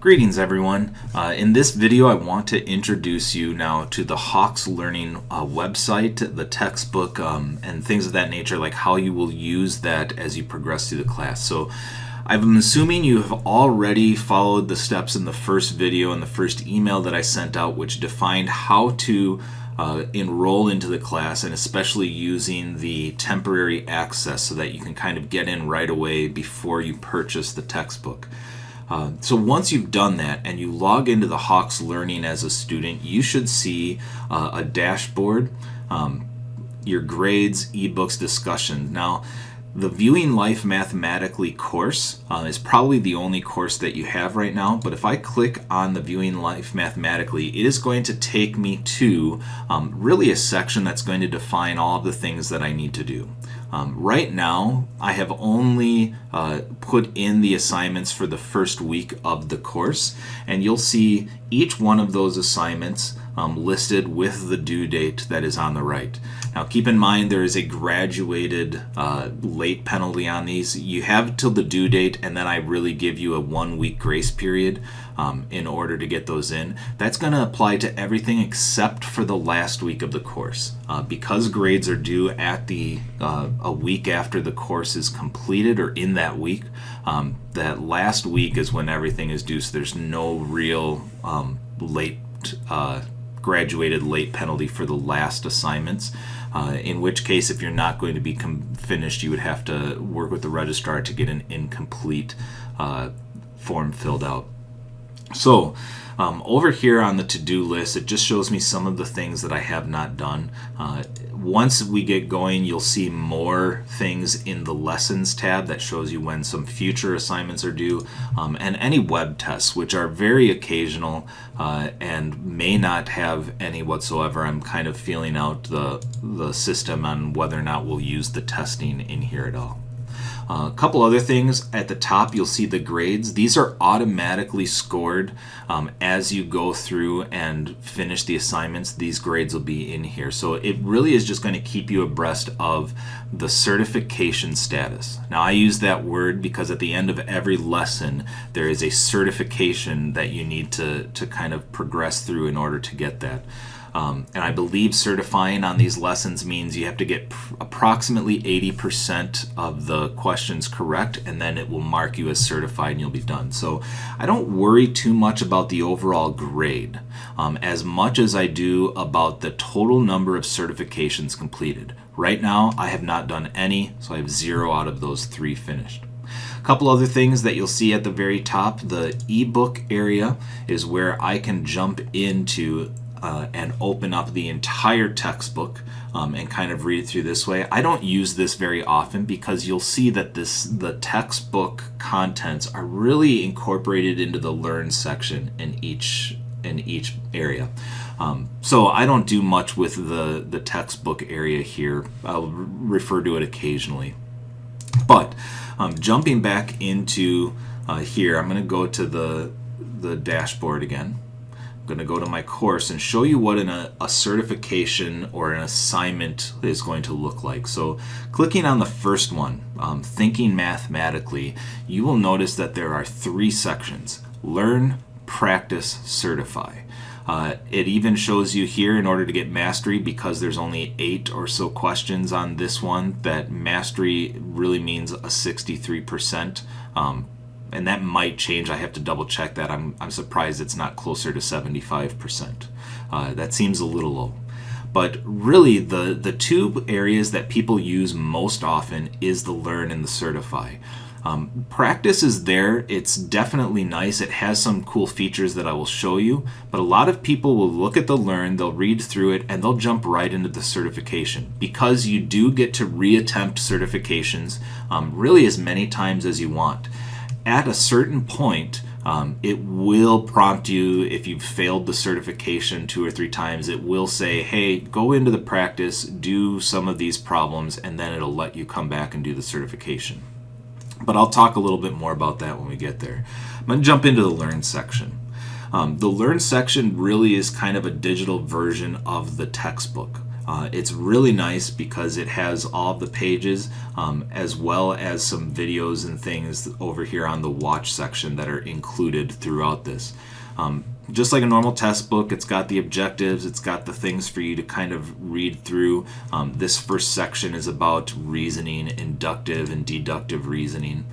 Greetings everyone. In this video I want to introduce you now to the Hawks Learning website, the textbook, and things of that nature, like how you will use that as you progress through the class. So I'm assuming you have already followed the steps in the first video and the first email that I sent out, which defined how to enroll into the class, and especially using the temporary access so that you can kind of get in right away before you purchase the textbook. So once you've done that and you log into the Hawks Learning as a student, you should see a dashboard, your grades, ebooks, discussions. Now, the Viewing Life Mathematically course is probably the only course that you have right now, but if I click on the Viewing Life Mathematically, it is going to take me to really a section that's going to define all of the things that I need to do. Right now, I have only put in the assignments for the first week of the course, and you'll see each one of those assignments listed with the due date that is on the right. Now keep in mind there is a graduated late penalty on these. You have till the due date, and then I really give you a 1 week grace period in order to get those in. That's going to apply to everything except for the last week of the course. Because grades are due at a week after the course is completed, or in that week, that last week is when everything is due, so there's no real late graduated late penalty for the last assignments, in which case if you're not going to be finished, you would have to work with the registrar to get an incomplete form filled out. So over here on the to-do list, it just shows me some of the things that I have not done. Once we get going, you'll see more things in the lessons tab that shows you when some future assignments are due, and any web tests, which are very occasional and may not have any whatsoever. I'm kind of feeling out the system on whether or not we'll use the testing in here at all. A couple other things. At the top you'll see the grades. These are automatically scored as you go through and finish the assignments. These grades will be in here, so it really is just going to keep you abreast of the certification status. Now I use that word because at the end of every lesson there is a certification that you need to kind of progress through in order to get that. And I believe certifying on these lessons means you have to get approximately 80% of the questions correct, and then it will mark you as certified and you'll be done. So I don't worry too much about the overall grade as much as I do about the total number of certifications completed. Right now I have not done any, so I have 0 out of those 3 finished. A couple other things that you'll see at the very top, the ebook area is where I can jump into and open up the entire textbook and kind of read it through this way. I don't use this very often because you'll see that the textbook contents are really incorporated into the Learn section in each area. So I don't do much with the textbook area here. I'll refer to it occasionally. But jumping back into here, I'm going to go to the dashboard again. I'm going to go to my course and show you what a certification or an assignment is going to look like. So clicking on the first one, Thinking Mathematically, you will notice that there are 3 sections: Learn, Practice, Certify. It even shows you here, in order to get mastery, because there's only 8 or so questions on this one, that mastery really means a 63%. And that might change. I have to double check that. I'm surprised it's not closer to 75%. That seems a little low. But really the 2 areas that people use most often is the Learn and the Certify. Practice is there. It's definitely nice. It has some cool features that I will show you, but a lot of people will look at the Learn, they'll read through it, and they'll jump right into the certification, because you do get to reattempt certifications really as many times as you want. At a certain point, it will prompt you, if you've failed the certification 2 or 3 times, it will say, hey, go into the practice, do some of these problems, and then it'll let you come back and do the certification. But I'll talk a little bit more about that when we get there. I'm going to jump into the Learn section. The Learn section really is kind of a digital version of the textbook. It's really nice because it has all the pages as well as some videos and things over here on the watch section that are included throughout this. Just like a normal test book, it's got the objectives, it's got the things for you to kind of read through. This first section is about reasoning, inductive and deductive reasoning.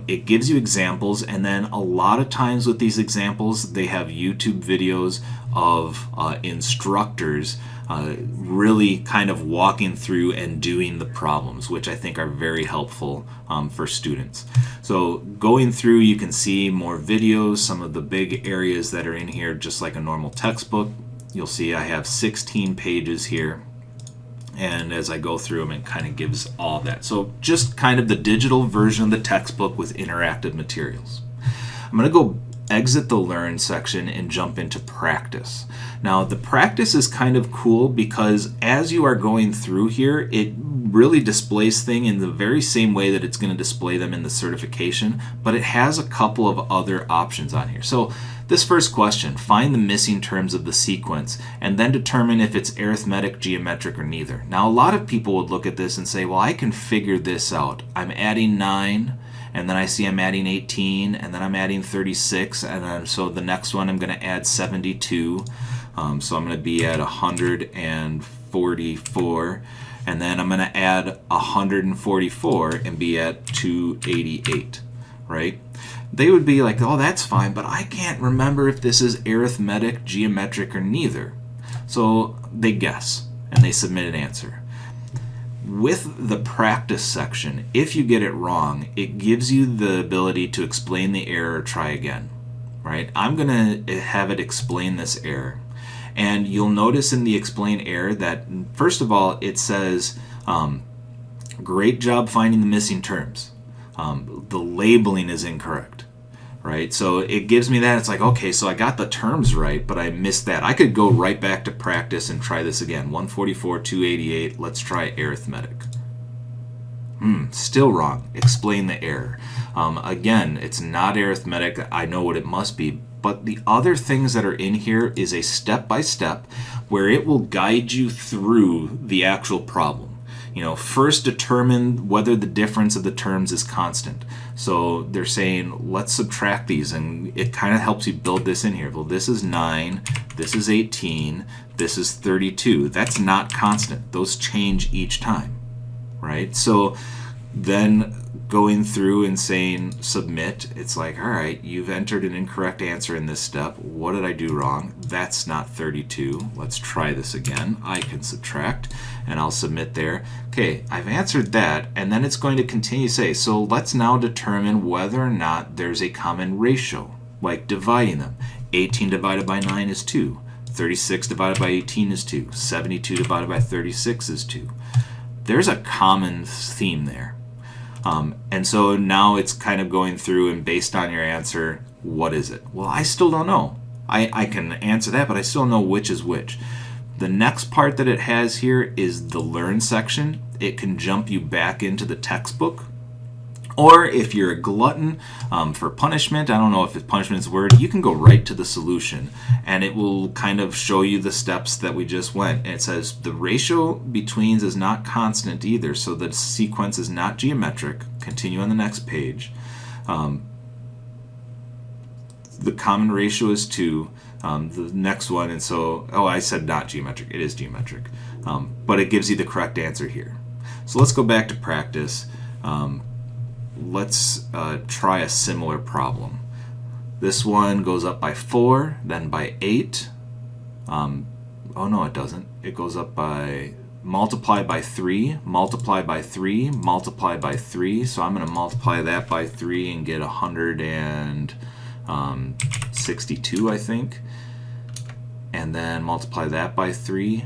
It gives you examples, and then a lot of times with these examples, they have YouTube videos of instructors really kind of walking through and doing the problems, which I think are very helpful for students. So going through, you can see more videos, some of the big areas that are in here, just like a normal textbook. You'll see I have 16 pages here, and as I go through them, it kind of gives all that. So just kind of the digital version of the textbook with interactive materials. I'm going to go exit the learn section and jump into practice. Now the practice is kind of cool because as you are going through here, it really displays things in the very same way that it's going to display them in the certification, but it has a couple of other options on here. So this first question, find the missing terms of the sequence and then determine if it's arithmetic, geometric, or neither. Now a lot of people would look at this and say, well, I can figure this out. I'm adding 9, and then I see I'm adding 18, and then I'm adding 36, and then so the next one I'm going to add 72. So I'm going to be at 144, and then I'm going to add 144 and be at 288, right? They would be like, oh, that's fine, but I can't remember if this is arithmetic, geometric, or neither. So they guess, and they submit an answer. With the practice section, if you get it wrong, it gives you the ability to explain the error or try again, right? I'm going to have it explain this error. And you'll notice in the explain error that, first of all, it says, great job finding the missing terms. The labeling is incorrect, right? So it gives me that. It's like, okay, so I got the terms right, but I missed that. I could go right back to practice and try this again. 144, 288, let's try arithmetic. Still wrong. Explain the error. Again, it's not arithmetic. I know what it must be. But the other things that are in here is a step-by-step where it will guide you through the actual problem. You know, first determine whether the difference of the terms is constant. So they're saying, let's subtract these, and it kind of helps you build this in here. Well, this is 9, this is 18, this is 32. That's not constant. Those change each time, right? So then going through and saying submit, it's like, all right, you've entered an incorrect answer in this step. What did I do wrong? That's not 32. Let's try this again. I can subtract, and I'll submit there. Okay, I've answered that, and then it's going to continue to say, so let's now determine whether or not there's a common ratio, like dividing them. 18 divided by 9 is 2. 36 divided by 18 is 2. 72 divided by 36 is 2. There's a common theme there. And so now it's kind of going through, and based on your answer, what is it? Well, I still don't know. I can answer that, but I still don't know which is which. The next part that it has here is the learn section. It can jump you back into the textbook. Or if you're a glutton for punishment, I don't know if punishment is a word, you can go right to the solution, and it will kind of show you the steps that we just went. And it says the ratio betweens is not constant either, so the sequence is not geometric. Continue on the next page. The common ratio is 2. The next one, and so, oh, I said not geometric. It is geometric. But it gives you the correct answer here. So let's go back to practice. Let's try a similar problem. This one goes up by 4, then by 8. Oh no, it doesn't. It goes up by multiply by 3, multiply by 3, multiply by 3. So I'm going to multiply that by 3 and get 162, I think. And then multiply that by 3.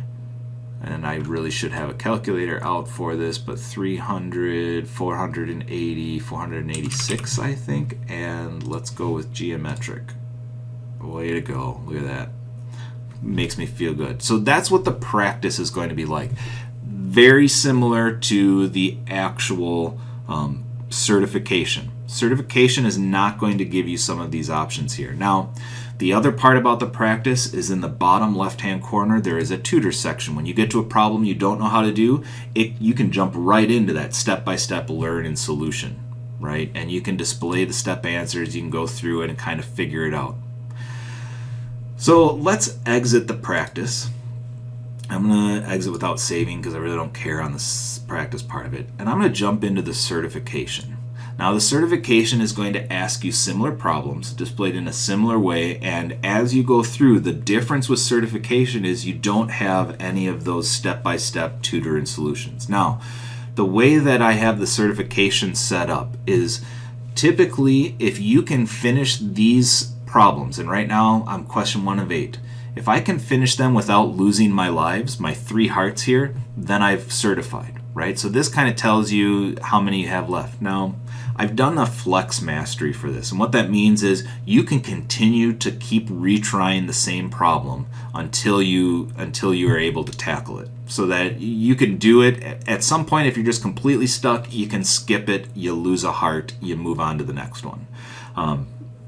And I really should have a calculator out for this, but 300, 480, 486, I think. And let's go with geometric. Way to go. Look at that. Makes me feel good. So that's what the practice is going to be like. Very similar to the actual certification. Certification is not going to give you some of these options here. Now, the other part about the practice is in the bottom left-hand corner, there is a tutor section. When you get to a problem you don't know how to do, you can jump right into that step-by-step learn and solution, right? And you can display the step answers, you can go through it and kind of figure it out. So let's exit the practice. I'm going to exit without saving because I really don't care on the practice part of it. And I'm going to jump into the certification. Now the certification is going to ask you similar problems displayed in a similar way, and as you go through, the difference with certification is you don't have any of those step-by-step tutor and solutions. Now, the way that I have the certification set up is typically if you can finish these problems, and right now I'm question 1 of 8, if I can finish them without losing my lives, my 3 hearts here, then I've certified, right? So this kind of tells you how many you have left. Now, I've done a flex mastery for this, and what that means is you can continue to keep retrying the same problem until you are able to tackle it, so that you can do it. At some point, if you're just completely stuck, you can skip it, you lose a heart, you move on to the next one.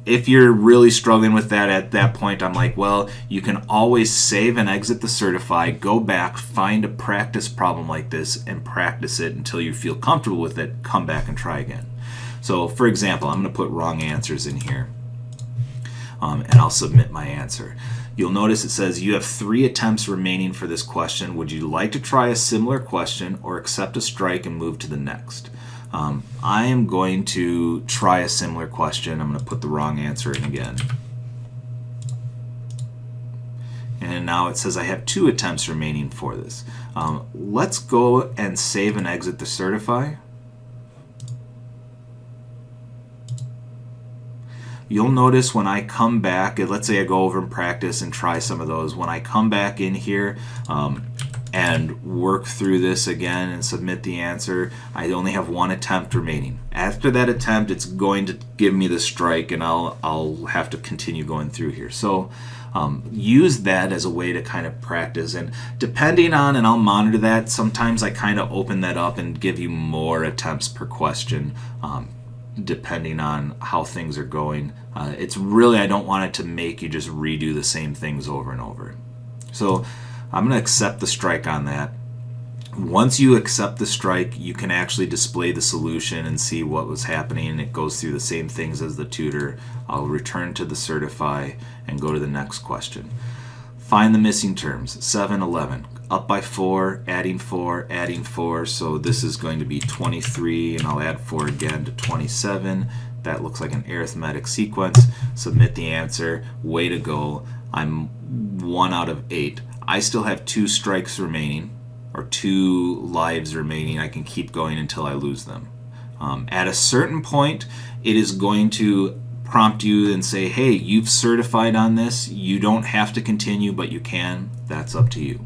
If you're really struggling with that at that point, I'm like, well, you can always save and exit the certify, go back, find a practice problem like this, and practice it until you feel comfortable with it, come back and try again. So for example, I'm going to put wrong answers in here, and I'll submit my answer. You'll notice it says you have 3 attempts remaining for this question. Would you like to try a similar question or accept a strike and move to the next? I am going to try a similar question. I'm going to put the wrong answer in again. And now it says I have 2 attempts remaining for this. Let's go and save and exit the certify. You'll notice when I come back, let's say I go over and practice and try some of those, when I come back in here and work through this again and submit the answer, I only have 1 attempt remaining. After that attempt, it's going to give me the strike, and I'll have to continue going through here. So use that as a way to kind of practice, and depending on, and I'll monitor that, sometimes I kind of open that up and give you more attempts per question, depending on how things are going. It's really, I don't want it to make you just redo the same things over and over. So I'm going to accept the strike on that. Once you accept the strike, you can actually display the solution and see what was happening. It goes through the same things as the tutor. I'll return to the certify and go to the next question. Find the missing terms. 7, 11. Up by 4, adding 4, adding 4. So this is going to be 23, and I'll add 4 again to 27. That looks like an arithmetic sequence. Submit the answer. Way to go. I'm 1 out of 8. I still have 2 strikes remaining, or 2 lives remaining. I can keep going until I lose them. At a certain point, it is going to prompt you and say, hey, you've certified on this. You don't have to continue, but you can. That's up to you.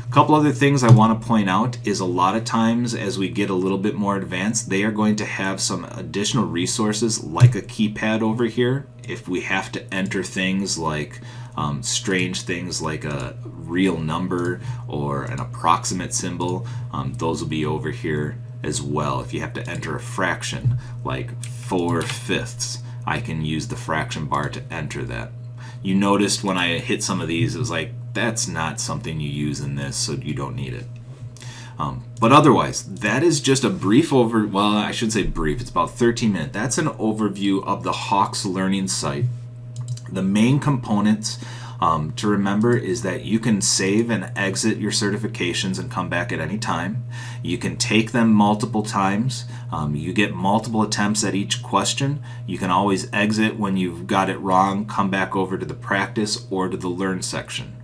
A couple other things I want to point out is a lot of times as we get a little bit more advanced, they are going to have some additional resources like a keypad over here. If we have to enter things like strange things like a real number or an approximate symbol, those will be over here as well. If you have to enter a fraction like 4/5, I can use the fraction bar to enter that. You noticed when I hit some of these, it was like, that's not something you use in this, so you don't need it. But otherwise, that is just a brief well, I should say brief, it's about 13 minutes. That's an overview of the Hawks Learning site. The main components to remember is that you can save and exit your certifications and come back at any time. You can take them multiple times. You get multiple attempts at each question. You can always exit when you've got it wrong, come back over to the practice or to the learn section.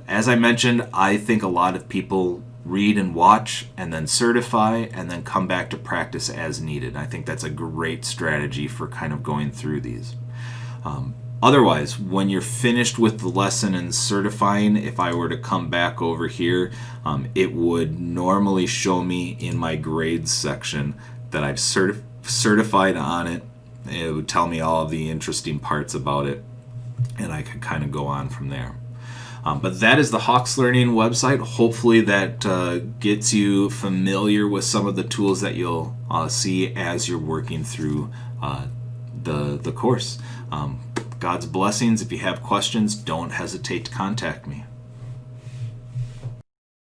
As I mentioned, I think a lot of people read and watch and then certify and then come back to practice as needed. I think that's a great strategy for kind of going through these. Otherwise, when you're finished with the lesson and certifying, if I were to come back over here, it would normally show me in my grades section that I've certified on it. It would tell me all of the interesting parts about it, and I could kind of go on from there. But that is the Hawks Learning website. Hopefully that gets you familiar with some of the tools that you'll see as you're working through the course. God's blessings. If you have questions, don't hesitate to contact me.